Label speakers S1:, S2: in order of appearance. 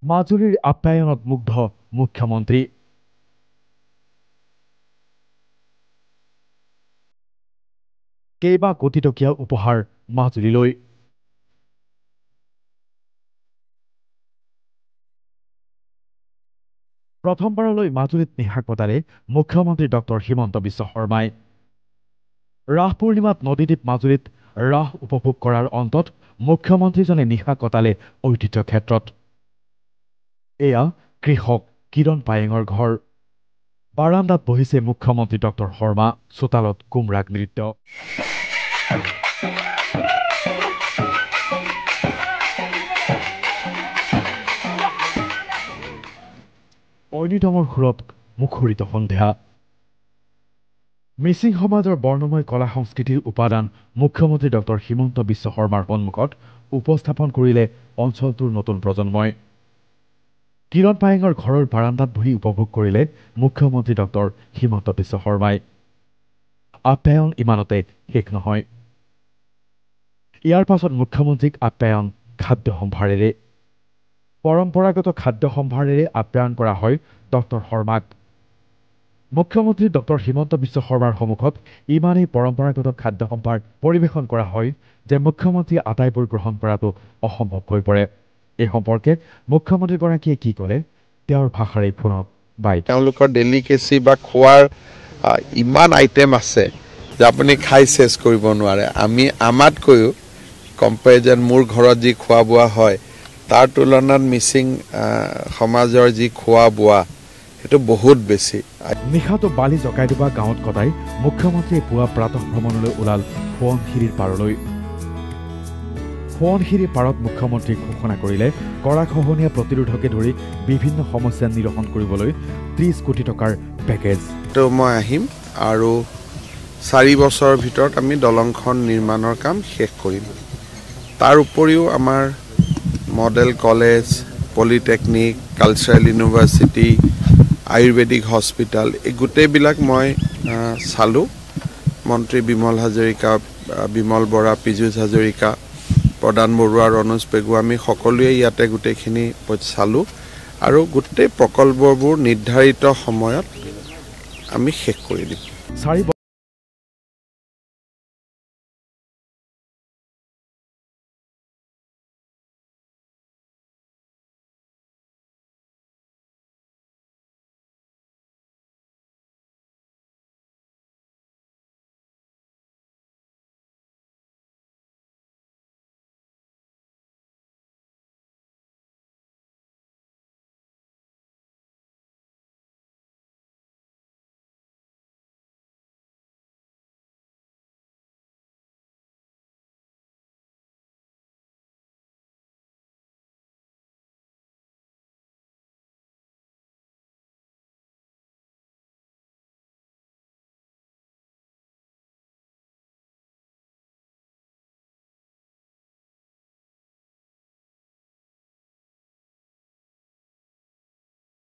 S1: মাজুলীৰ আপ্যায়নত মুগ্ধ মুখ্যমন্ত্ৰী। কেইবা কোটি টকীয়া উপহাৰ মাজুলীলৈ। প্ৰথমবাৰলৈ মাজুলীত নিশা কটালে মুখ্যমন্ত্ৰী ডক্টৰ হিমন্ত বিশ্ব শৰ্মাই। ৰাস পূৰ্ণিমাত নদীদ্বীপ মাজুলীত ৰাস উপভোগ কৰাৰ অন্তত মুখ্যমন্ত্ৰীজনে নিশা কটালে ঐতিহ্য ক্ষেত্ৰত। এয়া কৃষক কিৰণ পায়েঙৰ ঘৰ। বাৰান্দাত বহিছে মুখ্যমন্ত্ৰী ডক্টৰ শৰ্মা, চোতালত কুমৰাগ নৃত্য। ঐনিতমৰ সুৰত মুখৰিত সন্ধিয়া। মিচিং সমাজৰ বৰ্ণময় কলা সংস্কৃতিৰ উপাদান মুখ্যমন্ত্ৰী ডক্টৰ হিমন্ত বিশ্ব শৰ্মাৰ সন্মুখত উপস্থাপন কৰিলে অঞ্চলটোৰ নতুন প্ৰজন্মই। কিৰণ পায়েঙৰ ঘৰৰ বাৰান্দাত বহি উপভোগ কৰিলে মুখ্যমন্ত্ৰী ডক্টৰ হিমন্ত বিশ্ব শৰ্মাই। আপ্যায়ন ইমানতে শেষ নহয়। ইয়াৰ পাছত মুখ্যমন্ত্ৰীক আপ্যায়ন খাদ্য সম্ভাৰেৰে। পৰম্পৰাগত খাদ্য সম্ভাৰেৰে আপ্যায়ন কৰা হয় ডক্টৰ শৰ্মাক। মুখ্যমন্ত্ৰী ডক্টৰ হিমন্ত বিশ্ব শৰ্মাৰ সন্মুখত ইমানেই পৰম্পৰাগত খাদ্য সম্ভাৰ পৰিৱেশন কৰা হয় যে মুখ্যমন্ত্ৰীয়ে আটাইবোৰ গ্ৰহণ কৰাটো অসম্ভৱ হৈ পৰে। এই সম্পৰ্কে মুখ্যমন্ত্ৰীগৰাকীয়ে কি ক'লে তেওঁৰ ভাষাৰে শুনক।
S2: তেওঁলোকৰ ডেলিকেচি বা খোৱাৰ ইমান আইটেম আছে যে আপুনি খাই চেছ কৰিব নোৱাৰে। আমাতকৈও কম্পেৰিজন মোৰ ঘৰত যি খোৱা বোৱা হয় তাৰ তুলনাত মিচিং সমাজৰ যি খোৱা বোৱা সেইটো বহুত বেছি।
S1: নিশাটো বালি জকাইডোবা গাঁৱত কটাই মুখ্যমন্ত্ৰীয়ে পুৱা প্ৰাতঃ ভ্ৰমণলৈ ওলাল সোৱণশিৰিৰ পাৰলৈ। সোৱণশিৰিৰ পাৰত মুখ্যমন্ত্ৰীক ঘোষণা কৰিলে গৰাখহনীয়া প্ৰতিৰোধকে ধৰি বিভিন্ন সমস্যা নিৰসন কৰিবলৈ 30 কোটি টকাৰ পেকেজ।
S2: তো মই আহিম আৰু 4 বছৰৰ ভিতৰত আমি দলংখন নিৰ্মাণৰ কাম শেষ কৰিম। তাৰ উপৰিও আমাৰ model college, polytechnic, cultural university, Ayurvedic hospital এই গোটেইবিলাক মই চালোঁ। মন্ত্ৰী বিমল হাজৰিকা, বিমল বৰা, পীযুষ হাজৰিকা, প্ৰদান বৰুৱা, ৰণোজ পেগু আমি সকলোৱে ইয়াতে গোটেইখিনি চালোঁ আৰু গোটেই প্ৰকল্পবোৰ নিৰ্ধাৰিত সময়ত আমি শেষ কৰি দিম।